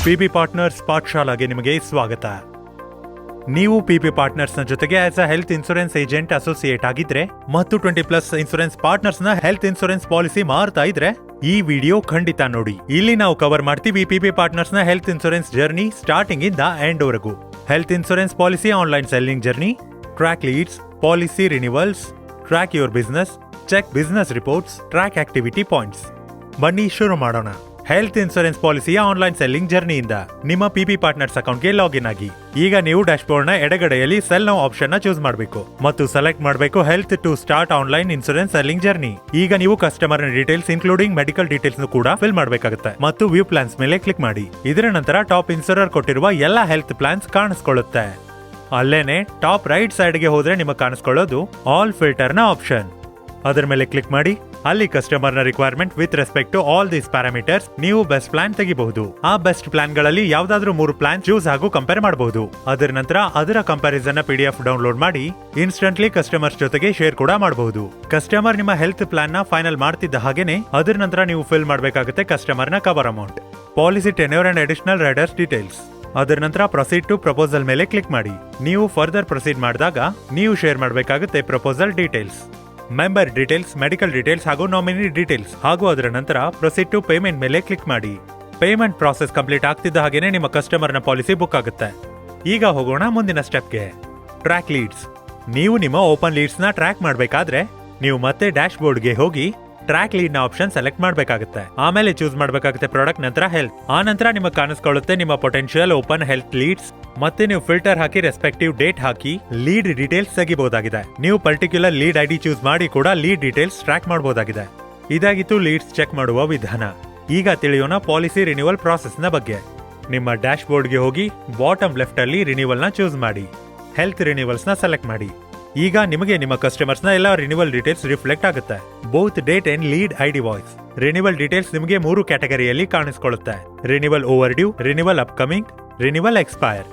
ಪಿಪಿ partners ಪಾಠಶಾಲಾಗೆ ನಿಮಗೆ ಸ್ವಾಗತ. ನೀವು ಪಿಪಿ ಪಾರ್ಟ್ನರ್ಸ್ ನ ಜೊತೆಗೆ as a health insurance agent associate ಆಗಿದ್ರೆ ಮತ್ತು 20+ ಇನ್ಸೂರೆನ್ಸ್ ಪಾರ್ಟ್ನರ್ಸ್ ನ ಹೆಲ್ತ್ ಇನ್ಸೂರೆನ್ಸ್ ಪಾಲಿಸಿ ಮಾರ್ತಾ ಇದ್ರೆ ಈ ವಿಡಿಯೋ ಖಂಡಿತ ನೋಡಿ. ಇಲ್ಲಿ ನಾವು ಕವರ್ ಮಾಡ್ತೀವಿ ಪಿಪಿ ಪಾರ್ಟ್ನರ್ಸ್ ನ ಹೆಲ್ತ್ ಇನ್ಸೂರೆನ್ಸ್ ಜರ್ನಿ ಸ್ಟಾರ್ಟಿಂಗ್ ಇಂದ ಎಂಡ್ ವರೆಗೂ. Health insurance policy online selling journey, track leads, policy renewals, track your business, check business reports, track activity points. ಬನ್ನಿ ಶುರು ಮಾಡೋಣ. ಹೆಲ್ತ್ ಇನ್ಸೂರೆನ್ಸ್ ಪಾಲಿಸಿಯ ಆನ್ಲೈನ್ ಸೆಲ್ಲಿಂಗ್ ಜರ್ನಿಯಿಂದ ನಿಮ್ಮ ಪಿಪಿ ಪಾರ್ಟ್ನರ್ಸ್ ಅಕೌಂಟ್ಗೆ ಲಾಗಿನ್ ಆಗಿ. ಈಗ ನೀವು ಡ್ಯಾಶ್ಬೋರ್ಡ್ ನ ಎಡಗಡೆಯಲ್ಲಿ ಸೆಲ್ ನೌ ಆಪ್ಷನ್ ನ ಚೂಸ್ ಮಾಡಬೇಕು ಮತ್ತು ಸೆಲೆಕ್ಟ್ ಮಾಡಬೇಕು health to start online insurance selling journey. ಈಗ ನೀವು customer details including medical details ಕೂಡ ಫಿಲ್ ಮಾಡಬೇಕಾಗುತ್ತೆ ಮತ್ತು ವ್ಯೂ ಪ್ಲಾನ್ಸ್ ಮೇಲೆ ಕ್ಲಿಕ್ ಮಾಡಿ. ಇದರ ನಂತರ ಟಾಪ್ ಇನ್ಸೂರರ್ ಕೊಟ್ಟಿರುವ ಎಲ್ಲ ಹೆಲ್ತ್ ಪ್ಲಾನ್ಸ್ ಕಾಣಿಸ್ಕೊಳ್ಳುತ್ತೆ. ಅಲ್ಲೇನೆ ಟಾಪ್ ರೈಟ್ ಸೈಡ್ ಗೆ ಹೋದ್ರೆ ನಿಮಗೆ ಕಾಣಿಸ್ಕೊಳ್ಳೋದು ಆಲ್ ಫಿಲ್ಟರ್ ನ ಆಪ್ಷನ್. ಅದರ ಮೇಲೆ ಕ್ಲಿಕ್ ಮಾಡಿ. ಅಲ್ಲಿ ಕಸ್ಟಮರ್ ನ requirement with respect to all these parameters ನೀವು ಬೆಸ್ಟ್ ಪ್ಲಾನ್ ತೆಗಿಬಹುದು. ಆ ಬೆಸ್ಟ್ ಪ್ಲಾನ್ ಗಳಲ್ಲಿ ಯಾವ್ದಾದ್ರೂ 3 ಪ್ಲಾನ್ ಚೂಸ್ ಹಾಗೂ ಕಂಪೇರ್ ಮಾಡಬಹುದು. ಅದರ ನಂತರ ಅದರ ಕಂಪ್ಯಾರಿಸನ್ ನ PDF ಡೌನ್ಲೋಡ್ ಮಾಡಿ ಇನ್ಸ್ಟೆಂಟ್ಲಿ ಕಸ್ಟಮರ್ಸ್ ಜೊತೆಗೆ ಶೇರ್ ಕೂಡ ಮಾಡಬಹುದು. ಕಸ್ಟಮರ್ ನಿಮ್ಮ ಹೆಲ್ತ್ ಪ್ಲಾನ್ ನ ಫೈನಲ್ ಮಾಡ್ತಿದ್ದ ಹಾಗೇನೆ ಅದರ ನಂತರ ನೀವು ಫಿಲ್ ಮಾಡಬೇಕಾಗುತ್ತೆ ಕಸ್ಟಮರ್ ನ cover amount, policy tenure and additional Riders details. ಅದರ ನಂತರ ಪ್ರೊಸೀಡ್ ಟು ಪ್ರಪೋಸಲ್ ಮೇಲೆ ಕ್ಲಿಕ್ ಮಾಡಿ. ನೀವು ಫರ್ದರ್ ಪ್ರೊಸೀಡ್ ಮಾಡಿದಾಗ ನೀವು ಶೇರ್ ಮಾಡಬೇಕಾಗುತ್ತೆ proposal details, member details, medical details ಹಾಗೂ ನಾಮಿನಿ ಡೀಟೇಲ್ಸ್. ಹಾಗೂ ಅದರ ನಂತರ ಪ್ರೊಸೀಡ್ ಟು ಪೇಮೆಂಟ್ ಮೇಲೆ ಕ್ಲಿಕ್ ಮಾಡಿ. ಪೇಮೆಂಟ್ ಪ್ರಾಸೆಸ್ ಕಂಪ್ಲೀಟ್ ಆಗ್ತಿದ್ದ ಹಾಗೇನೆ ನಿಮ್ಮ ಕಸ್ಟಮರ್ ನ ಪಾಲಿಸಿ ಬುಕ್ ಆಗುತ್ತೆ. ಈಗ ಹೋಗೋಣ ಮುಂದಿನ ಸ್ಟೆಪ್ಗೆ. Track leads. ನೀವು ನಿಮ್ಮ ಓಪನ್ ಲೀಡ್ಸ್ ನ ಟ್ರ್ಯಾಕ್ ಮಾಡಬೇಕಾದ್ರೆ ನೀವು ಮತ್ತೆ ಡ್ಯಾಶ್ ಬೋರ್ಡ್ಗೆ ಹೋಗಿ ಟ್ರ್ಯಾಕ್ ಲೀಡ್ ನ ಆಪ್ಷನ್ ಸೆಲೆಕ್ಟ್ ಮಾಡಬೇಕಾಗುತ್ತೆ. ಆಮೇಲೆ ಚೂಸ್ ಮಾಡಬೇಕಾಗುತ್ತೆ ಪ್ರಾಡಕ್ಟ್, ನಂತರ ಹೆಲ್ತ್. ಆ ನಂತರ ನಿಮಗೆ ಕಾಣಿಸ್ಕೊಳ್ಳುತ್ತೆ ನಿಮ್ಮ ಪೊಟೆನ್ಶಿಯಲ್ ಓಪನ್ ಹೆಲ್ತ್ ಲೀಡ್ಸ್. ಮತ್ತೆ ನೀವು ಫಿಲ್ಟರ್ ಹಾಕಿ ರೆಸ್ಪೆಕ್ಟಿವ್ ಡೇಟ್ ಹಾಕಿ ಲೀಡ್ ಡೀಟೇಲ್ಸ್ ತೆಗಿಬಹುದಾಗಿದೆ. ನೀವು ಪರ್ಟಿಕ್ಯುಲರ್ ಲೀಡ್ ID ಚೂಸ್ ಮಾಡಿ ಕೂಡ ಲೀಡ್ ಡೀಟೇಲ್ಸ್ ಟ್ರ್ಯಾಕ್ ಮಾಡಬಹುದಾಗಿದೆ. ಇದಾಗಿತ್ತು ಲೀಡ್ಸ್ ಚೆಕ್ ಮಾಡುವ ವಿಧಾನ. ಈಗ ತಿಳಿಯೋಣ ಪಾಲಿಸಿ ರಿನ್ಯೂವಲ್ ಪ್ರಾಸೆಸ್ ನ ಬಗ್ಗೆ. ನಿಮ್ಮ ಡ್ಯಾಶ್ ಬೋರ್ಡ್ಗೆ ಹೋಗಿ ಬಾಟಮ್ ಲೆಫ್ಟ್ ಅಲ್ಲಿ ರಿನ್ಯೂವಲ್ ನ ಚೂಸ್ ಮಾಡಿ. ಹೆಲ್ತ್ ರಿನ್ಯೂವಲ್ಸ್ ನ ಸೆಲೆಕ್ಟ್ ಮಾಡಿ. ಈಗ ನಿಮಗೆ ನಿಮ್ಮ ಕಸ್ಟಮರ್ಸ್ ನ ಎಲ್ಲ ರಿನ್ಯೂವಲ್ ಡೀಟೇಲ್ಸ್ ರಿಫ್ಲೆಕ್ಟ್ ಆಗುತ್ತೆ. Both date and lead ID wise. Renewal details ನಿಮಗೆ 3 ಕ್ಯಾಟಗರಿಯಲ್ಲಿ ಕಾಣಿಸ್ಕೊಳ್ಳುತ್ತೆ: renewal overdue, renewal upcoming, renewal expire.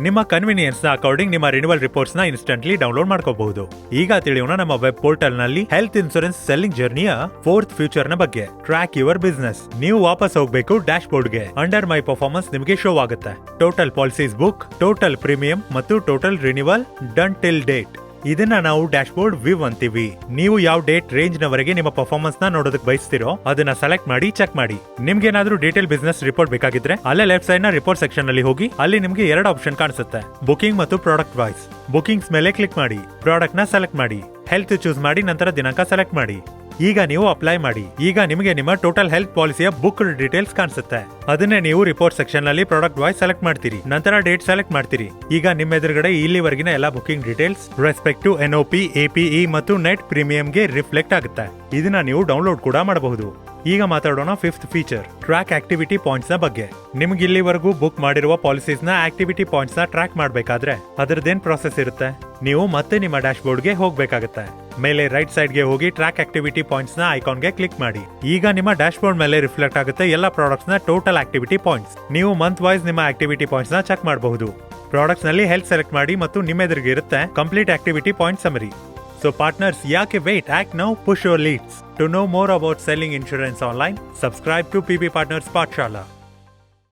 ನಿಮ್ಮ ಕನ್ವಿನಿಯನ್ಸ್ ನ ಅಕಾರ್ಡಿಂಗ್ ನಿಮ್ಮ ರಿನ್ಯೂವಲ್ ರಿಪೋರ್ಟ್ಸ್ ನ ಇನ್ಸ್ಟೆಂಟ್ಲಿ ಡೌನ್ಲೋಡ್ ಮಾಡ್ಕೋಬಹುದು. ಈಗ ತಿಳಿಯೋಣ ನಮ್ಮ ವೆಬ್ ಪೋರ್ಟಲ್ ನಲ್ಲಿ ಹೆಲ್ತ್ ಇನ್ಸೂರೆನ್ಸ್ ಸೆಲ್ಲಿಂಗ್ ಜರ್ನಿಯ 4th ಫ್ಯೂಚರ್ ನ ಬಗ್ಗೆ. Track your business. ನೀವು ವಾಪಸ್ ಹೋಗಬೇಕು ಡ್ಯಾಶ್ ಬೋರ್ಡ್ಗೆ. ಅಂಡರ್ ಮೈ ಪರ್ಫಾರ್ಮೆನ್ಸ್ ನಿಮಗೆ ಶೋ ಆಗುತ್ತೆ. Total policies book, total premium ಮತ್ತು total renewal done till date. ಇದನ್ನ ನಾವು ಡ್ಯಾಶ್ ಬೋರ್ಡ್ ವ್ಯೂ ಅಂತೀವಿ. ನೀವು ಯಾವ ಡೇಟ್ ರೇಂಜ್ ನವರೆಗೆ ನಿಮ್ಮ ಪರ್ಫಾರ್ಮೆನ್ಸ್ ನ ನೋಡೋದಕ್ಕೆ ಬಯಸ್ತಿರೋ ಅದನ್ನ ಸೆಲೆಕ್ಟ್ ಮಾಡಿ ಚೆಕ್ ಮಾಡಿ. ನಿಮ್ಗೆ ಏನಾದ್ರೂ ಡೀಟೇಲ್ ಬಿಸ್ನೆಸ್ ರಿಪೋರ್ಟ್ ಬೇಕಾಗಿದ್ರೆ ಅಲ್ಲೇ ಲೆಫ್ಟ್ ಸೈಡ್ ನ ರಿಪೋರ್ಟ್ ಸೆಕ್ಷನ್ ಅಲ್ಲಿ ಹೋಗಿ ಅಲ್ಲಿ ನಿಮ್ಗೆ 2 ಆಪ್ಷನ್ ಕಾಣಿಸುತ್ತೆ: ಬುಕಿಂಗ್ ಮತ್ತು ಪ್ರಾಡಕ್ಟ್ ವಾಯ್ಸ್. ಬುಕಿಂಗ್ಸ್ ಮೇಲೆ ಕ್ಲಿಕ್ ಮಾಡಿ, ಪ್ರಾಡಕ್ಟ್ ನ ಸೆಲೆಕ್ಟ್ ಮಾಡಿ, ಹೆಲ್ತ್ ಚೂಸ್ ಮಾಡಿ, ನಂತರ ದಿನಾಂಕ ಸೆಲೆಕ್ಟ್ ಮಾಡಿ. ಈಗ ನೀವು ಅಪ್ಲೈ ಮಾಡಿ. ಈಗ ನಿಮಗೆ ನಿಮ್ಮ ಟೋಟಲ್ ಹೆಲ್ತ್ ಪಾಲಿಸಿಯ ಬುಕ್ ಡೀಟೇಲ್ಸ್ ಕಾಣಿಸುತ್ತೆ. ಅದನ್ನೇ ನೀವು ರಿಪೋರ್ಟ್ ಸೆಕ್ಷನ್ ನಲ್ಲಿ ಪ್ರಾಡಕ್ಟ್ ವಾಯ್ಸ್ ಸೆಲೆಕ್ಟ್ ಮಾಡ್ತೀರಿ, ನಂತರ ಡೇಟ್ ಸೆಲೆಕ್ಟ್ ಮಾಡ್ತೀರಿ. ಈಗ ನಿಮ್ಮ ಎದುರುಗಡೆ ಇಲ್ಲಿವರೆಗಿನ ಎಲ್ಲ booking details respect to NOP, APE ಮತ್ತು ನೆಟ್ ಪ್ರೀಮಿಯಂಗೆ ರಿಫ್ಲೆಕ್ಟ್ ಆಗುತ್ತೆ. ಇದನ್ನ ನೀವು ಡೌನ್ಲೋಡ್ ಕೂಡ ಮಾಡಬಹುದು. ಈಗ ಮಾತಾಡೋಣ 5th feature, track activity points ನ ಬಗ್ಗೆ. ನಿಮ್ಗೆ ಇಲ್ಲಿವರೆಗೂ ಬುಕ್ ಮಾಡಿರುವ ಪಾಲಿಸೀಸ್ ನ ಆಕ್ಟಿವಿಟಿ ಪಾಯಿಂಟ್ಸ್ ನ ಟ್ರ್ಯಾಕ್ ಮಾಡಬೇಕಾದ್ರೆ ಅದರದ್ದೇನ್ ಪ್ರಾಸೆಸ್ ಇರುತ್ತೆ? ನೀವು ಮತ್ತೆ ನಿಮ್ಮ ಡ್ಯಾಶ್ ಬೋರ್ಡ್ಗೆ ಹೋಗ್ಬೇಕಾಗುತ್ತೆ. ಮೇಲೆ ರೈಟ್ ಸೈಡ್ ಗೆ ಹೋಗಿ ಟ್ರ್ಯಾಕ್ ಆಕ್ಟಿವಿಟಿ ಪಾಯಿಂಟ್ಸ್ ನ ಐಕಾನ್ ಗೆ ಕ್ಲಿಕ್ ಮಾಡಿ. ಈಗ ನಿಮ್ಮ ಡ್ಯಾಶ್ ಬೋರ್ಡ್ ಮೇಲೆ ರಿಫ್ಲೆಕ್ಟ್ ಆಗುತ್ತೆ ಎಲ್ಲ ಪ್ರಾಡಕ್ಟ್ಸ್ ನ ಟೋಟಲ್ ಆಕ್ಟಿವಿಟಿ ಪಾಯಿಂಟ್ಸ್. ನೀವು ಮಂತ್ ವೈಸ್ ನಿಮ್ಮ ಆಕ್ಟಿವಿಟಿ ಪಾಯಿಂಟ್ಸ್ ನ ಚೆಕ್ ಮಾಡಬಹುದು. ಪ್ರಾಡಕ್ಟ್ಸ್ ನಲ್ಲಿ ಹೆಲ್ತ್ ಸೆಲೆಕ್ಟ್ ಮಾಡಿ ಮತ್ತು ನಿಮ್ಮೆದುರಿಗೆ ಇರುತ್ತೆ complete activity point summary. So partners, ಯಾಕೆ wait? Act now, push your leads. To know more about selling insurance online, subscribe to PB Partners Pathshala.